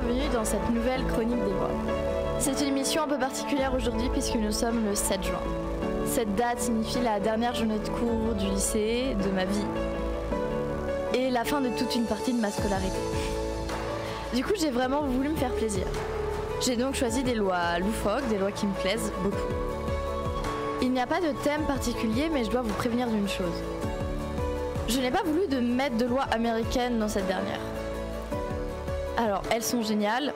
bienvenue dans cette nouvelle chronique des lois. C'est une émission un peu particulière aujourd'hui puisque nous sommes le 7 juin. Cette date signifie la dernière journée de cours du lycée, de ma vie, et la fin de toute une partie de ma scolarité. Du coup, j'ai vraiment voulu me faire plaisir. J'ai donc choisi des lois loufoques, des lois qui me plaisent beaucoup. Il n'y a pas de thème particulier, mais je dois vous prévenir d'une chose. Je n'ai pas voulu de mettre de lois américaines dans cette dernière. Alors, elles sont géniales.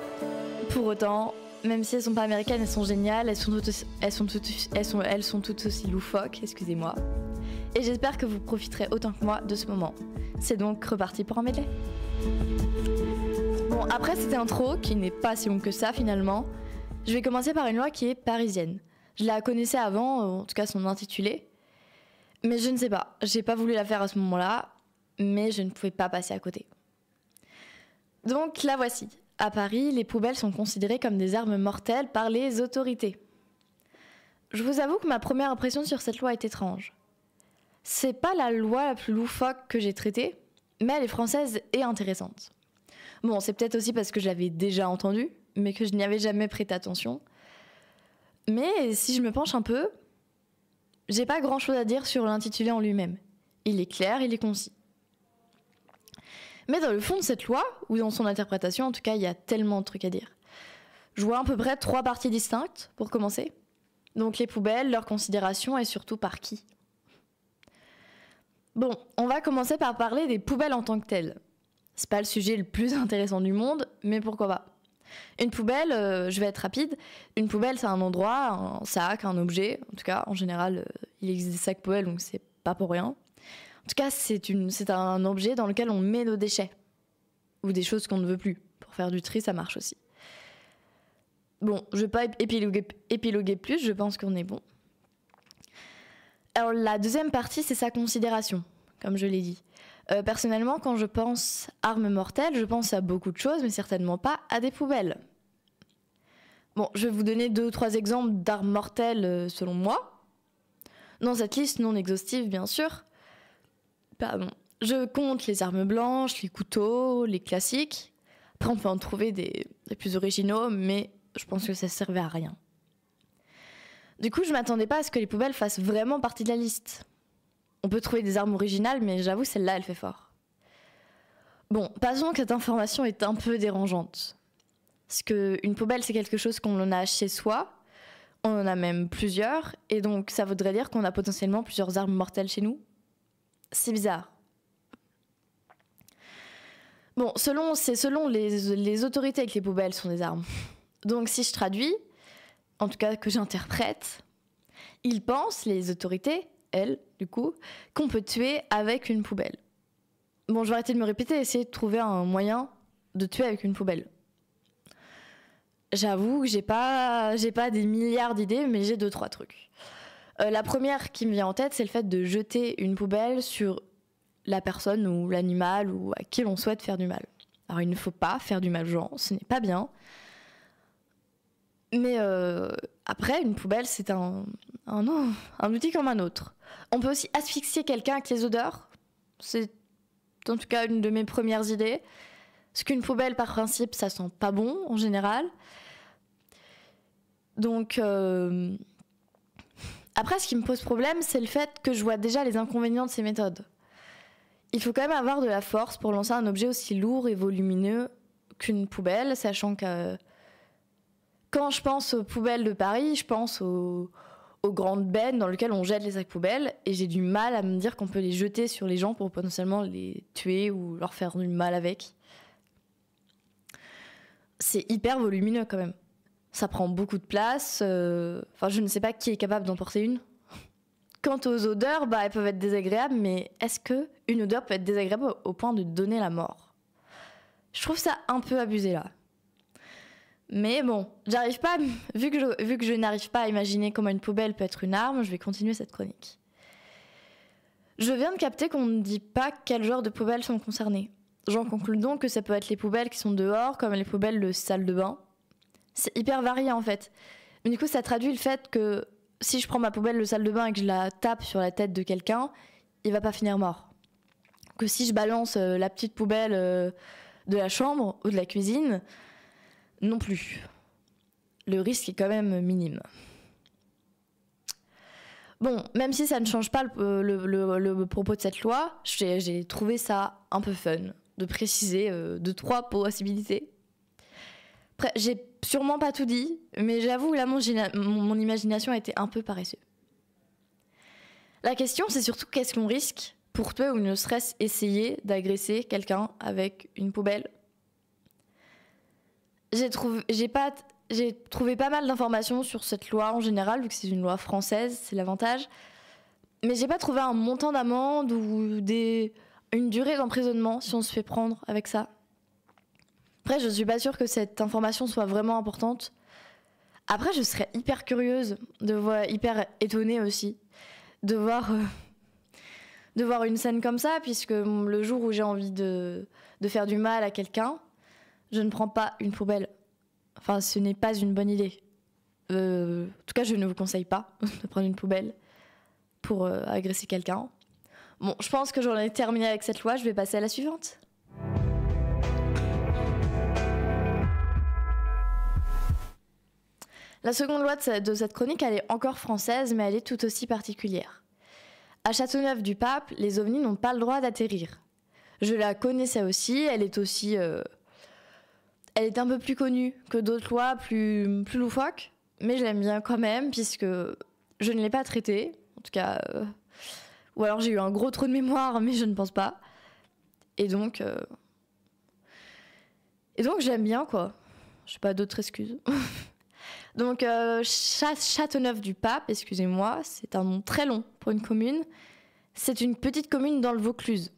Pour autant, même si elles sont pas américaines, elles sont géniales. Elles sont toutes aussi loufoques, excusez-moi. Et j'espère que vous profiterez autant que moi de ce moment. C'est donc reparti pour un medley. Bon, après cette intro, qui n'est pas si longue que ça finalement, je vais commencer par une loi qui est parisienne. Je la connaissais avant, en tout cas son intitulé. Mais je ne sais pas, j'ai pas voulu la faire à ce moment-là, mais je ne pouvais pas passer à côté. Donc la voici. À Paris, les poubelles sont considérées comme des armes mortelles par les autorités. Je vous avoue que ma première impression sur cette loi est étrange. C'est pas la loi la plus loufoque que j'ai traitée, mais elle est française et intéressante. Bon, c'est peut-être aussi parce que je l'avais déjà entendue, mais que je n'y avais jamais prêté attention. Mais si je me penche un peu, j'ai pas grand-chose à dire sur l'intitulé en lui-même. Il est clair, il est concis. Mais dans le fond de cette loi, ou dans son interprétation, en tout cas, il y a tellement de trucs à dire. Je vois à peu près 3 parties distinctes, pour commencer. Donc les poubelles, leur considération et surtout par qui. Bon, on va commencer par parler des poubelles en tant que telles. C'est pas le sujet le plus intéressant du monde, mais pourquoi pas. Une poubelle, je vais être rapide, une poubelle c'est un endroit, un sac, un objet, en tout cas en général il existe des sacs poubelles donc c'est pas pour rien. En tout cas c'est un objet dans lequel on met nos déchets, ou des choses qu'on ne veut plus. Pour faire du tri ça marche aussi. Bon, je vais pas épiloguer plus, je pense qu'on est bon. Alors la deuxième partie c'est sa considération, comme je l'ai dit. Personnellement, quand je pense armes mortelles, je pense à beaucoup de choses, mais certainement pas à des poubelles. Bon, je vais vous donner 2 ou 3 exemples d'armes mortelles selon moi. Dans cette liste non exhaustive, bien sûr. Pardon. Je compte les armes blanches, les couteaux, les classiques. Après, on peut en trouver des plus originaux, mais je pense que ça servait à rien. Du coup, je m'attendais pas à ce que les poubelles fassent vraiment partie de la liste. On peut trouver des armes originales, mais j'avoue, celle-là, elle fait fort. Bon, passons que cette information est un peu dérangeante. Parce qu'une poubelle, c'est quelque chose qu'on en a chez soi. On en a même plusieurs. Et donc, ça voudrait dire qu'on a potentiellement plusieurs armes mortelles chez nous. C'est bizarre. Bon, c'est selon les autorités que les poubelles sont des armes. Donc, si je traduis, en tout cas que j'interprète, ils pensent, les autorités, elles, du coup, qu'on peut tuer avec une poubelle. Bon, je vais arrêter de me répéter et essayer de trouver un moyen de tuer avec une poubelle. J'avoue que j'ai pas des milliards d'idées, mais j'ai 2-3 trucs. La première qui me vient en tête, c'est le fait de jeter une poubelle sur la personne ou l'animal ou à qui l'on souhaite faire du mal. Alors, il ne faut pas faire du mal aux gens, ce n'est pas bien. Mais après, une poubelle, c'est un outil comme un autre. On peut aussi asphyxier quelqu'un avec les odeurs. C'est en tout cas une de mes premières idées. Parce qu'une poubelle, par principe, ça sent pas bon, en général. Donc, après, ce qui me pose problème, c'est le fait que je vois déjà les inconvénients de ces méthodes. Il faut quand même avoir de la force pour lancer un objet aussi lourd et volumineux qu'une poubelle, sachant que quand je pense aux poubelles de Paris, je pense aux grandes bennes dans lesquelles on jette les sacs poubelles, et j'ai du mal à me dire qu'on peut les jeter sur les gens pour potentiellement les tuer ou leur faire du mal avec. C'est hyper volumineux quand même. Ça prend beaucoup de place. Je ne sais pas qui est capable d'en porter une. Quant aux odeurs, elles peuvent être désagréables, mais est-ce qu'une odeur peut être désagréable au point de donner la mort ? Je trouve ça un peu abusé là. Mais bon, j'arrive pas, vu que je n'arrive pas à imaginer comment une poubelle peut être une arme, je vais continuer cette chronique. Je viens de capter qu'on ne dit pas quel genre de poubelles sont concernées. J'en conclus donc que ça peut être les poubelles qui sont dehors, comme les poubelles de salle de bain. C'est hyper varié en fait. Mais du coup, ça traduit le fait que si je prends ma poubelle de salle de bain et que je la tape sur la tête de quelqu'un, il va pas finir mort. Que si je balance la petite poubelle de la chambre ou de la cuisine, non plus. Le risque est quand même minime. Bon, même si ça ne change pas le propos de cette loi, j'ai trouvé ça un peu fun de préciser 2-3 possibilités. Après, j'ai sûrement pas tout dit, mais j'avoue que là, mon imagination a été un peu paresseuse. La question, c'est surtout qu'est-ce qu'on risque pour tuer ou ne serait-ce essayer d'agresser quelqu'un avec une poubelle. J'ai trouvé pas mal d'informations sur cette loi en général, vu que c'est une loi française, c'est l'avantage. Mais j'ai pas trouvé un montant d'amende ou une durée d'emprisonnement si on se fait prendre avec ça. Après, je suis pas sûre que cette information soit vraiment importante. Après, je serais hyper curieuse, hyper étonnée aussi, de voir une scène comme ça, puisque le jour où j'ai envie de faire du mal à quelqu'un, je ne prends pas une poubelle. Enfin, ce n'est pas une bonne idée. En tout cas, je ne vous conseille pas de prendre une poubelle pour agresser quelqu'un. Bon, je pense que j'en ai terminé avec cette loi, je vais passer à la suivante. La seconde loi de cette chronique, elle est encore française, mais elle est tout aussi particulière. À Châteauneuf-du-Pape, les ovnis n'ont pas le droit d'atterrir. Je la connaissais aussi, elle est un peu plus connue que d'autres lois plus loufoques, mais je l'aime bien quand même, puisque je ne l'ai pas traitée, en tout cas, ou alors j'ai eu un gros trou de mémoire, mais je ne pense pas. Et donc j'aime bien, quoi. Je n'ai pas d'autres excuses. Donc, Châteauneuf-du-Pape, excusez-moi, c'est un nom très long pour une commune. C'est une petite commune dans le Vaucluse.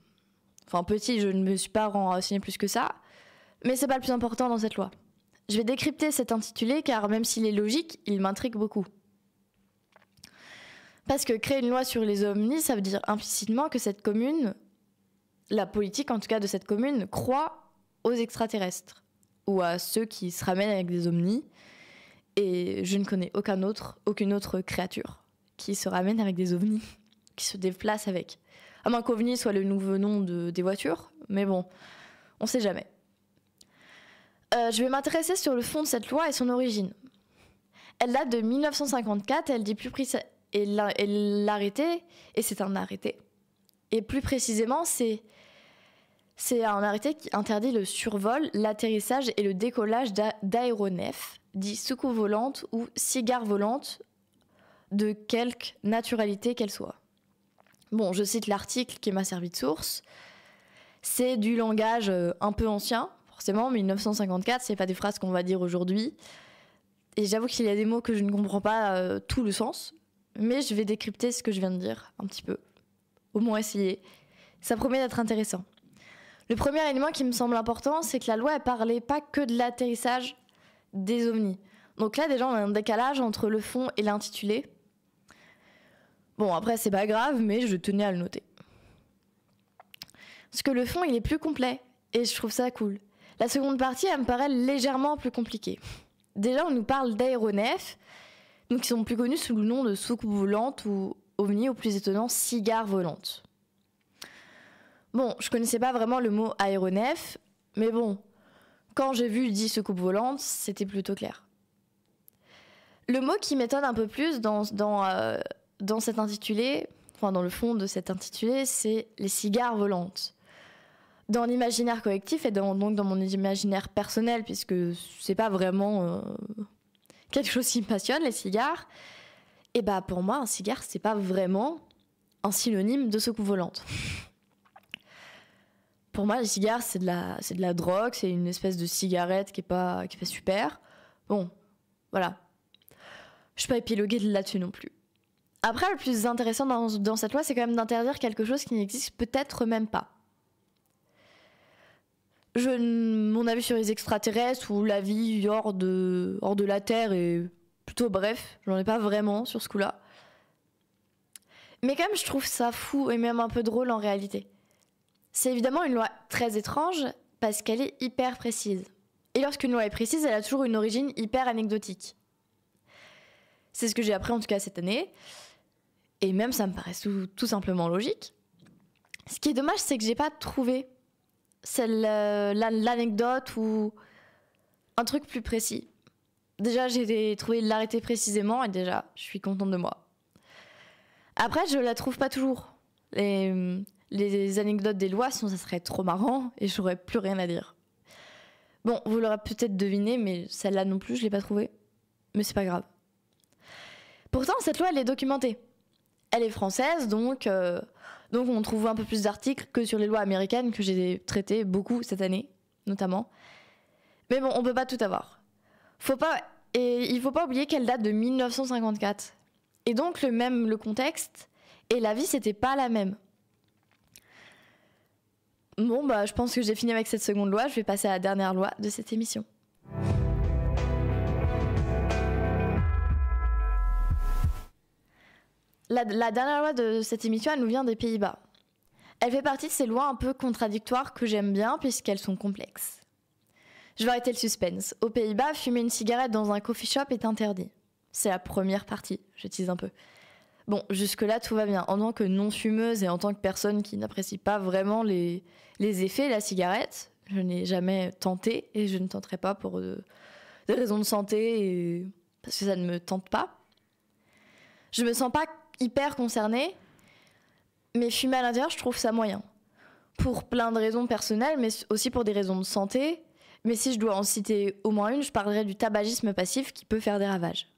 Enfin, petit, je ne me suis pas renseignée plus que ça, mais c'est pas le plus important dans cette loi. Je vais décrypter cet intitulé, car même s'il est logique, il m'intrigue beaucoup. Parce que créer une loi sur les ovnis, ça veut dire implicitement que cette commune, la politique en tout cas de cette commune, croit aux extraterrestres, ou à ceux qui se ramènent avec des ovnis. Et je ne connais aucune autre créature qui se ramène avec des ovnis, qui se déplace avec. À moins qu'ovni soit le nouveau nom des voitures, mais bon, on sait jamais. Je vais m'intéresser sur le fond de cette loi et son origine. Elle date de 1954, elle dit plus précisément, et l'arrêté, et c'est un arrêté. Et plus précisément, c'est un arrêté qui interdit le survol, l'atterrissage et le décollage d'aéronefs, dit soucoupes volantes ou cigares volantes, de quelque naturalité qu'elles soient. Bon, je cite l'article qui m'a servi de source. C'est du langage un peu ancien, forcément, 1954, c'est pas des phrases qu'on va dire aujourd'hui. Et j'avoue qu'il y a des mots que je ne comprends pas tout le sens, mais je vais décrypter ce que je viens de dire un petit peu. Au moins essayer. Ça promet d'être intéressant. Le premier élément qui me semble important, c'est que la loi ne parlait pas que de l'atterrissage des ovnis. Donc là, déjà, on a un décalage entre le fond et l'intitulé. Bon, après, c'est pas grave, mais je tenais à le noter. Parce que le fond, il est plus complet, et je trouve ça cool. La seconde partie, elle me paraît légèrement plus compliquée. Déjà, on nous parle d'aéronefs, donc qui sont plus connus sous le nom de soucoupes volantes ou ovnis, au plus étonnant, cigares volantes. Bon, je connaissais pas vraiment le mot aéronef, mais bon, quand j'ai vu dit soucoupe volante, c'était plutôt clair. Le mot qui m'étonne un peu plus dans cet intitulé, enfin dans le fond de cet intitulé, c'est les cigares volantes. Dans l'imaginaire collectif et donc dans mon imaginaire personnel, puisque c'est pas vraiment quelque chose qui me passionne, les cigares, et bah pour moi, un cigare, c'est pas vraiment un synonyme de soucoupe volante. Pour moi, les cigares, c'est de la drogue, c'est une espèce de cigarette qui est pas super. Bon, voilà. Je peux pas épiloguer là-dessus non plus. Après, le plus intéressant dans cette loi, c'est quand même d'interdire quelque chose qui n'existe peut-être même pas. Mon avis sur les extraterrestres ou la vie hors de la Terre est plutôt bref. J'en ai pas vraiment sur ce coup-là. Mais quand même, je trouve ça fou et même un peu drôle en réalité. C'est évidemment une loi très étrange parce qu'elle est hyper précise. Et lorsqu'une loi est précise, elle a toujours une origine hyper anecdotique. C'est ce que j'ai appris en tout cas cette année. Et même ça me paraît tout simplement logique. Ce qui est dommage, c'est que j'ai pas trouvé l'anecdote ou un truc plus précis. Déjà, j'ai trouvé l'arrêté précisément et déjà, je suis contente de moi. Après, je la trouve pas toujours. Les anecdotes des lois, sinon ça serait trop marrant et j'aurais plus rien à dire. Bon, vous l'aurez peut-être deviné, mais celle-là non plus, je l'ai pas trouvée. Mais c'est pas grave. Pourtant, cette loi, elle est documentée. Elle est française, donc on trouve un peu plus d'articles que sur les lois américaines que j'ai traitées beaucoup cette année, notamment. Mais bon, on peut pas tout avoir. Il faut pas oublier qu'elle date de 1954. Et donc le contexte et la vie, c'était pas la même. Bon, je pense que j'ai fini avec cette seconde loi. Je vais passer à la dernière loi de cette émission. La dernière loi de cette émission, elle nous vient des Pays-Bas. Elle fait partie de ces lois un peu contradictoires que j'aime bien puisqu'elles sont complexes. Je vais arrêter le suspense. Aux Pays-Bas, fumer une cigarette dans un coffee shop est interdit. C'est la première partie, je tease un peu. Bon, jusque-là, tout va bien. En tant que non-fumeuse et en tant que personne qui n'apprécie pas vraiment les effets de la cigarette, je n'ai jamais tenté et je ne tenterai pas pour des raisons de santé et parce que ça ne me tente pas. Je me sens pas hyper concernée, mais fumer à l'intérieur, je trouve ça moyen. Pour plein de raisons personnelles, mais aussi pour des raisons de santé. Mais si je dois en citer au moins une, je parlerai du tabagisme passif qui peut faire des ravages.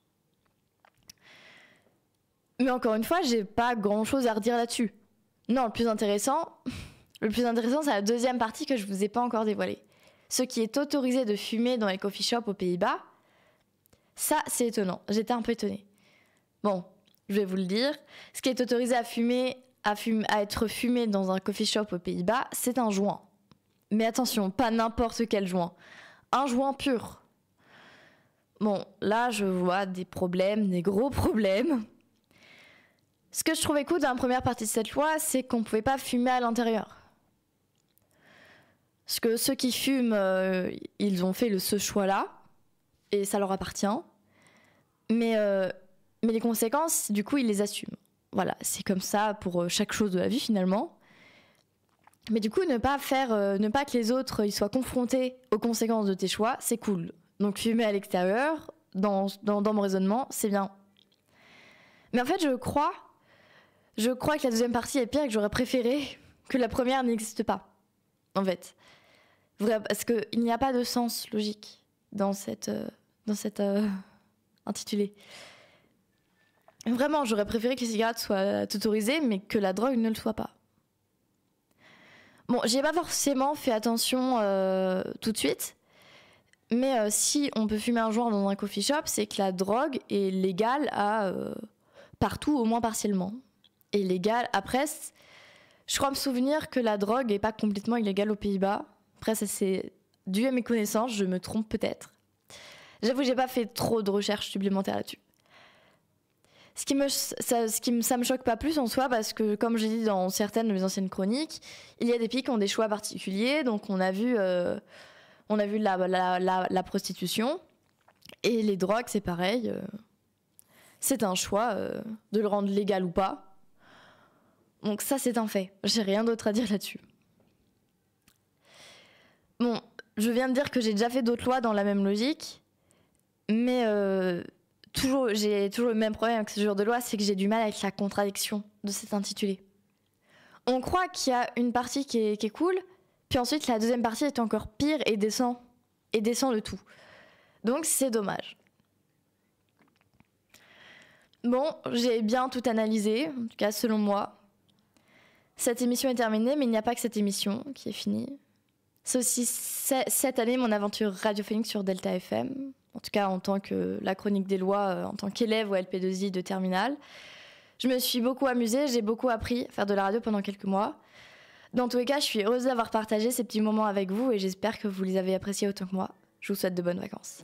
Mais encore une fois, j'ai pas grand-chose à redire là-dessus. Non, le plus intéressant, c'est la deuxième partie que je vous ai pas encore dévoilée. Ce qui est autorisé de fumer dans les coffee shops aux Pays-Bas, ça, c'est étonnant. J'étais un peu étonnée. Bon, je vais vous le dire. Ce qui est autorisé à être fumé dans un coffee shop aux Pays-Bas, c'est un joint. Mais attention, pas n'importe quel joint. Un joint pur. Bon, là, je vois des problèmes, des gros problèmes. Ce que je trouvais cool dans la première partie de cette loi, c'est qu'on ne pouvait pas fumer à l'intérieur. Parce que ceux qui fument, ils ont fait ce choix-là, et ça leur appartient. Mais les conséquences, du coup, ils les assument. Voilà, c'est comme ça pour chaque chose de la vie, finalement. Mais du coup, ne pas que les autres ils soient confrontés aux conséquences de tes choix, c'est cool. Donc fumer à l'extérieur, dans mon raisonnement, c'est bien. Mais en fait, je crois que la deuxième partie est pire et que j'aurais préféré que la première n'existe pas. En fait. Parce qu'il n'y a pas de sens logique dans cette intitulé. Vraiment, j'aurais préféré que les cigarettes soient autorisées, mais que la drogue ne le soit pas. Bon, j'y ai pas forcément fait attention tout de suite, mais si on peut fumer un joint dans un coffee shop, c'est que la drogue est légale partout, au moins partiellement. Et légale, après, je crois me souvenir que la drogue n'est pas complètement illégale aux Pays-Bas. Après, ça c'est dû à mes connaissances, je me trompe peut-être. J'avoue que j'ai pas fait trop de recherches supplémentaires là-dessus. Ça me choque pas plus en soi parce que, comme j'ai dit dans certaines de mes anciennes chroniques, il y a des pays qui ont des choix particuliers. Donc on a vu la prostitution et les drogues, c'est pareil. C'est un choix de le rendre légal ou pas. Donc ça, c'est un fait. J'ai rien d'autre à dire là-dessus. Bon, je viens de dire que j'ai déjà fait d'autres lois dans la même logique, mais j'ai toujours le même problème avec ce genre de loi, c'est que j'ai du mal avec la contradiction de cet intitulé. On croit qu'il y a une partie qui est cool, puis ensuite la deuxième partie est encore pire et descend le tout. Donc c'est dommage. Bon, j'ai bien tout analysé, en tout cas selon moi. Cette émission est terminée, mais il n'y a pas que cette émission qui est finie. C'est aussi cette année mon aventure radiophonique sur Delta FM. En tout cas, en tant que la chronique des lois, en tant qu'élève au LP2I de Terminale. Je me suis beaucoup amusée, j'ai beaucoup appris à faire de la radio pendant quelques mois. Dans tous les cas, je suis heureuse d'avoir partagé ces petits moments avec vous et j'espère que vous les avez appréciés autant que moi. Je vous souhaite de bonnes vacances.